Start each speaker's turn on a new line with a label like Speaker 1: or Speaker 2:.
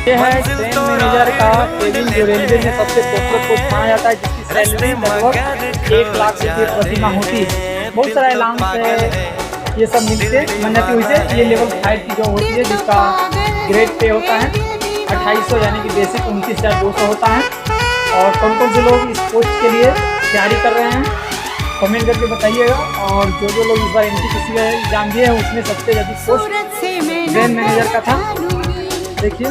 Speaker 1: ये है train manager का केबिन, जो रेलवे में सबसे पॉपुलर पोस्ट माना जाता है, जिसकी सैलरी लगभग 1 लाख रुपये प्रति माह होती है। बहुत सारा अलाउंस है, ये सब मिलते मन्नती हुई से। ये लेवल 5 की जॉब होती है, जिसका ग्रेड पे होता है 2800, यानी कि बेसिक 29,200 होता है। और कौन कौन से लोग इस पोस्ट के लिए तैयारी कर रहे हैं कमेंट करके बताइएगा। और जो लोग इस बार NTPC का एग्जाम दिए हैं, उसमें सबसे ज़्यादा पोस्ट ट्रेन मैनेजर का था। देखिए